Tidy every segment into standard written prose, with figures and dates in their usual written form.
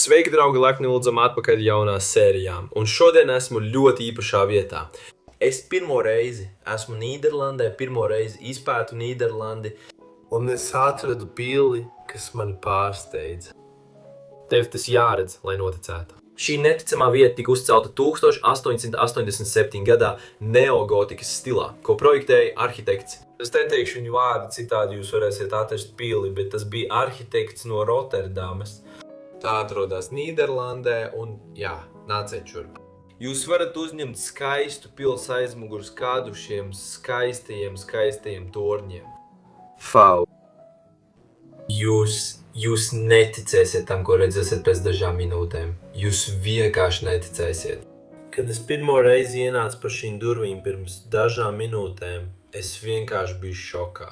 Sveiki, draugi! Laipni lūdzam atpakaļ jaunā sērijā. Un šodien esmu ļoti īpašā vietā. Es pirmo reizi esmu Nīderlandē, pirmo reizi izpētu Nīderlandi. Un es atradu pili, kas mani pārsteidza. Tev tas jāredz, lai noticētu. Šī neticamā vieta tika uzcelta 1887. gadā neogotikas stilā, ko projektēja arhitekts. Es neteikšu viņu vārdu, citādi jūs varēsiet atrast pili, bet tas bija arhitekts no Rotterdamas. Tā atrodas Nīderlandē un, jā, nāciet šurp. Jūs varat uzņemt skaistu pils aizmugurs kādu šiem skaistajiem torņiem. Fau. Jūs neticēsiet tam, ko redzēsiet pēc dažām minūtēm. Jūs vienkārši neticēsiet. Kad es pirmo reizi ienācu pa šīm durvīm pirms dažām minūtēm, es vienkārši biju šokā.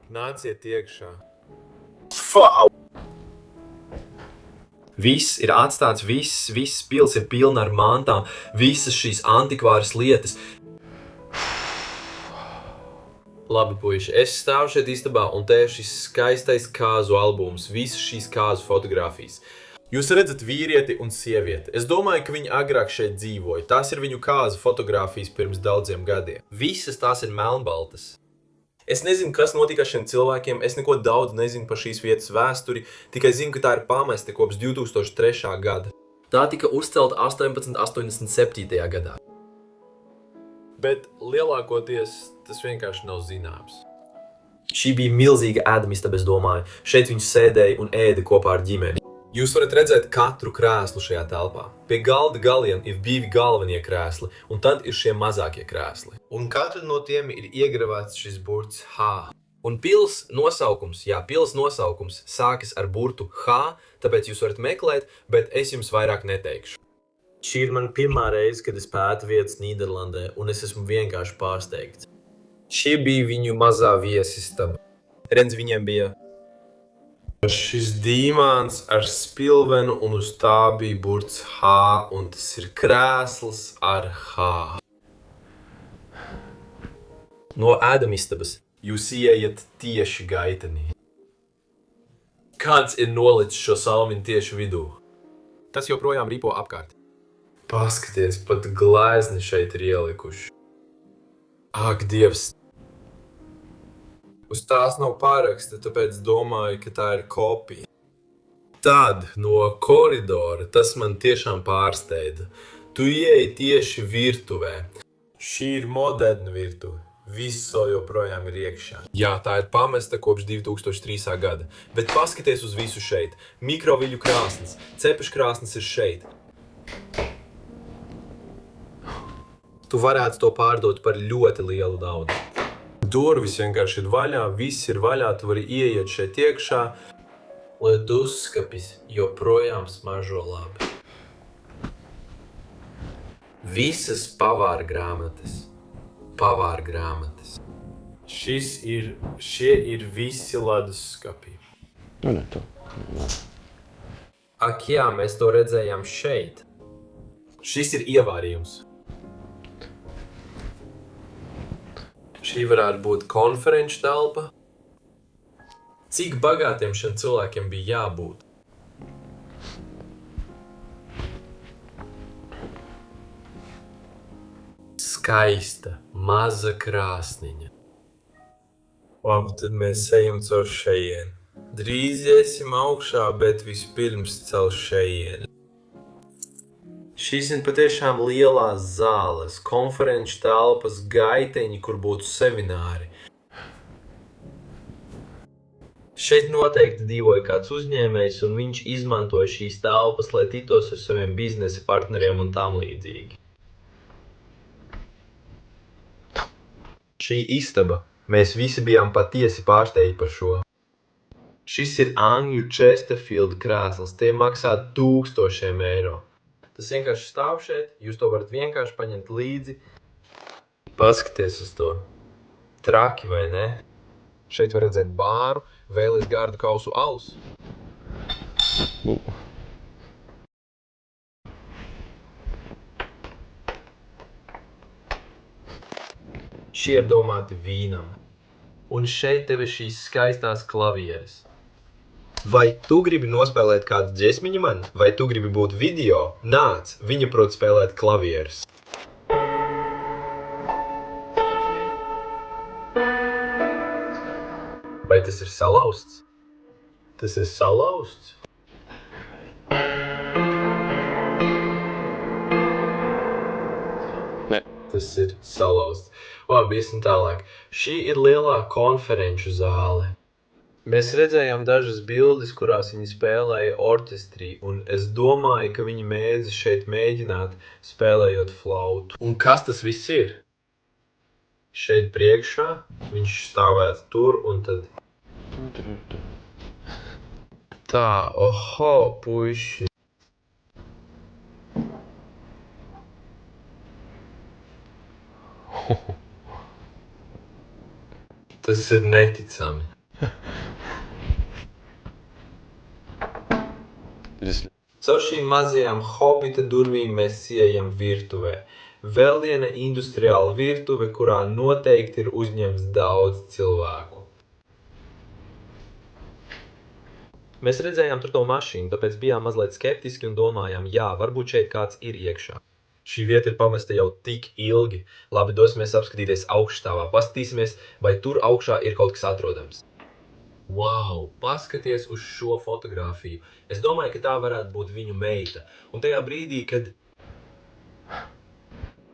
Nāciet iekšā. Fau! Viss ir atstāts, viss pils ir pilna ar mantām, visas šīs antikvāras lietas. Labi, puiši, es stāvu šeit istabā un te ir šis skaistais kāzu albums, visas šīs kāzu fotogrāfijas. Jūs redzat vīrieti un sievieti. Es domāju, ka viņi agrāk šeit dzīvoja. Tās ir viņu kāzu fotogrāfijas pirms daudziem gadiem. Visas tās ir melnbaltas. Es nezinu, kas notika ar šiem cilvēkiem, es neko daudz nezinu par šīs vietas vēsturi, tikai zinu, ka tā ir pamesta kopš 2003. gada. Tā tika uzcelta 1887. gadā. Bet lielākoties tas vienkārši nav zināms. Šī bija milzīga ēdamistaba, es domāju. Šeit viņi sēdēja un ēda kopā ar ģimeni. Jūs varat redzēt katru krēslu šajā telpā. Pie galda galiem ir 2 galvenie krēsli, un tad ir šie mazākie krēsli. Un katru no tiem ir iegravēts šis burts H. Un pils nosaukums sākas ar burtu H, tāpēc jūs varat meklēt, bet es jums vairāk neteikšu. Šī ir mana pirmā reize, kad es pētu vietas Nīderlandē, un es esmu vienkārši pārsteigts. Šī bija viņu mazā viesistaba. Redz, viņiem bija šis dīmāns ar spilvenu, un uz tā bija burts H, un tas ir krēsls ar H. No ēdamistabas jūs ieejat tieši gaitenī. Kāds ir nolicis šo salmiņu tieši vidū? Tas joprojām ripo apkārt. Paskaties, pat glēzni šeit ir ielikuši. Ak, Dievs! Uz tās nav paraksta, tāpēc domāju, ka tā ir kopija. Tad no koridora tas man tiešām pārsteidza. Tu ieeji tieši virtuvē. Šī ir moderna virtuve. Viss joprojām ir iekšā. Jā, tā ir pamesta kopš 2003. gada. Bet paskaties uz visu šeit. Mikroviļu krāsnes, cepeškrāsnes ir šeit. Tu varētu to pārdot par ļoti lielu naudu. Durvis vienkārši ir vaļā, viss ir vaļā, tu vari ieiet šeit iekšā. Leduskapis joprojām smaržo labi. Visas pavāra grāmatas. Šie ir visi leduskapi. Ak jā, mēs to redzējām šeit. Šis ir ievārījums. Šī varētu būt konferenču telpa. Cik bagātiem šiem cilvēkiem bija jābūt? Skaista, maza krāsniņa. Labi, tad mēs ejam caur šejieni. Drīz iesim augšā, bet vispirms caur šejieni. Šīs ir patiešām lielās zāles, konferenču telpas, gaiteņi, kur būtu semināri. Šeit noteikti dzīvoja kāds uzņēmējs, un viņš izmantoja šīs telpas, lai tiktos ar saviem biznesa partneriem un tam līdzīgi. Šī istaba. Mēs visi bijām patiesi pārsteigti par šo. Šis ir Angļu Chesterfield krēsls. Tie maksā 1000 eiro. Tas vienkārši stāv šeit, jūs to varat vienkārši paņemt līdzi. Paskaties uz to. Traki, vai ne? Šeit var redzēt bāru, vēlies gardu kausu alus. Šie ir domāti vīnam. Un šeit tev ir šīs skaistās klavieres. Vai tu gribi nospēlēt kādu dziesmiņu man? Vai tu gribi būt video? Nāc, viņa prot spēlēt klavierus. Vai tas ir salauzts? Tas ir salauzts? Ne. Tas ir salauzts. Labi, iesim tālāk. Šī ir lielā konferenču zāle. Mēs redzējām dažas bildes, kurās viņi spēlēja orķestrī, un es domāju, ka viņi mēdz šeit mēģināt spēlējot flautu. Un kas tas viss ir? Šeit priekšā viņš stāvētu tur, un tad... Tā, oho, puiši. Tas ir neticami. Caur šīm mazajām hobita durvīm mēs ieejam virtuvē. Vēl viena industriāla virtuve, kurā noteikti ir uzņemts daudz cilvēku. Mēs redzējām tur to mašīnu, tāpēc bijām mazliet skeptiski un domājām, jā, varbūt šeit kāds ir iekšā. Šī vieta ir pamesta jau tik ilgi. Labi, dosimies apskatīties augšstāvā. Paskatīsimies, vai tur augšā ir kaut kas atrodams. Wow, paskaties uz šo fotogrāfiju. Es domāju, ka tā varētu būt viņu meita. Un tajā brīdī, kad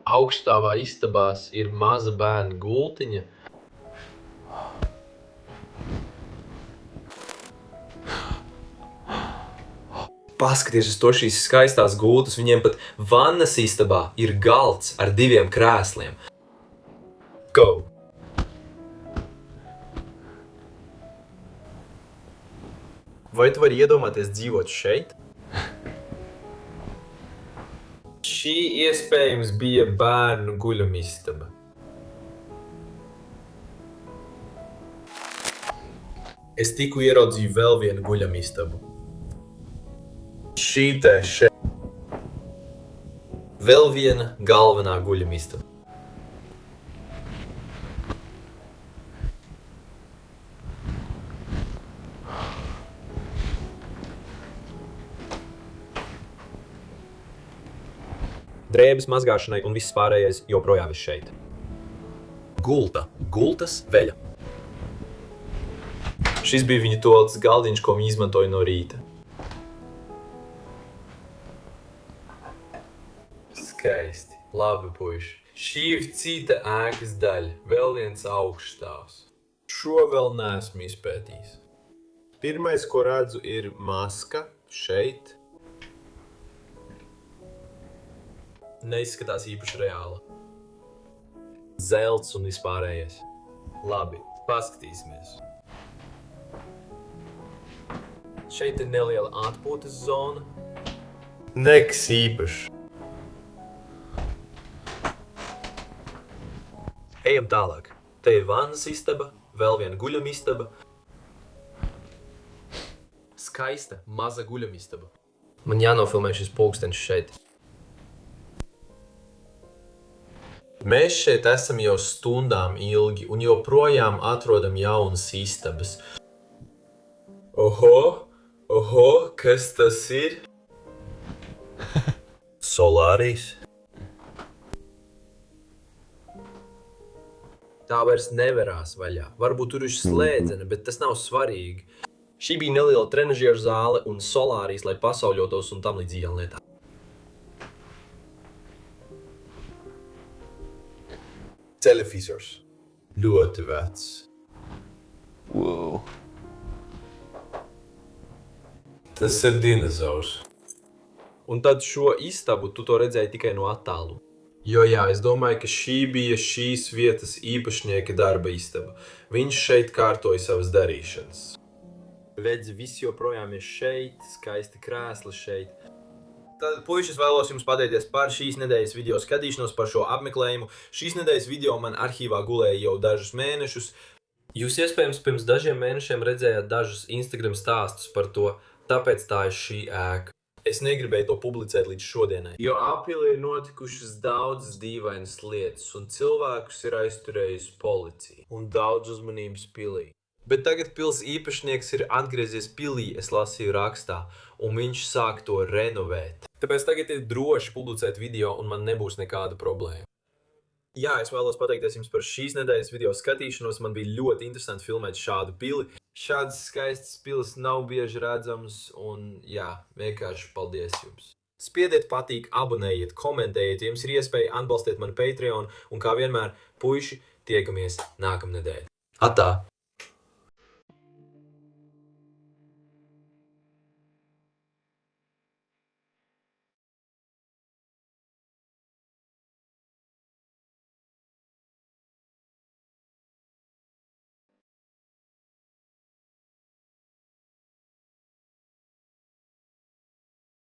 augšstāvā istabās ir maza bērna gultiņa, paskaties uz to šīs skaistās gultas, viņiem pat vannas istabā ir galds ar 2 krēsliem. Go! Vai tu vari iedomāties dzīvot šeit? Šī iespējams bija bērnu guļamistaba. Es tikko ieraudzīju vēl vienu guļamistabu. Šī te šeit. Vēl viena galvenā guļamistaba. Drēbes mazgāšanai un viss pārējais joprojām ir šeit. Gulta. Gultas veļa. Šis bija viņa toaletes galdiņš, ko viņa izmantoja no rīta. Skaisti. Labi, puiši. Šī ir cita ēkas daļa. Vēl viens augšstāvs. Šo vēl neesmu izpētījis. Pirmais, ko redzu, ir maska šeit. Neizskatās īpaši reāla. Zelts un vispārējais. Labi, paskatīsimies. Šeit ir neliela atpūtas zona. Nekas īpašs. Ejam tālāk. Te ir vannas istaba, vēl viena guļamistaba. Skaista, maza guļamistaba. Man jānofilmē šis pulkstenis šeit. Mēs šeit esam jau stundām ilgi un joprojām atrodam jaunas istabas. Oho, kas tas ir? Solārijas. Tā vairs neverās vaļā. Varbūt tur ir slēdzene, bet tas nav svarīgi. Šī bija neliela trenažieru zāle un solārijas, lai pasauļotos un tam līdzīgām lietām. Televizors. Ļoti vecs. Wow. Tas ir dinozaurs. Un tad šo istabu tu to redzēji tikai no attālu. Jo jā, es domāju, ka šī bija šīs vietas īpašnieka darba istaba. Viņš šeit kārtoja savas darīšanas. Redzi, viss joprojām ir šeit, skaisti krēsli šeit. Tad, puiši, es vēlos jums pateikties par šīs nedēļas video skatīšanos, par šo apmeklējumu. Šīs nedēļas video man arhīvā gulēja jau dažus mēnešus. Jūs iespējams pirms dažiem mēnešiem redzējāt dažus Instagram stāstus par to, tāpēc tā ir šī ēka. Es negribēju to publicēt līdz šodienai, jo apilī ir notikušas daudzas dīvainas lietas, un cilvēkus ir aizturējusi policija un daudz uzmanības pilī. Bet tagad pils īpašnieks ir atgriezies pilī, es lasīju rakstā, un viņš sāk to renovēt. Tāpēc tagad ir droši publicēt video, un man nebūs nekāda problēma. Jā, es vēlos pateikties jums par šīs nedēļas video skatīšanos. Man bija ļoti interesanti filmēt šādu pili. Šādas skaistas pilis nav bieži redzams, un jā, vienkārši paldies jums. Spiediet patīk, abonējiet, komentējiet, ja jums ir iespēja atbalstīt mani Patreon, un kā vienmēr, puiši, tiekamies nākamnedēļ. Atā!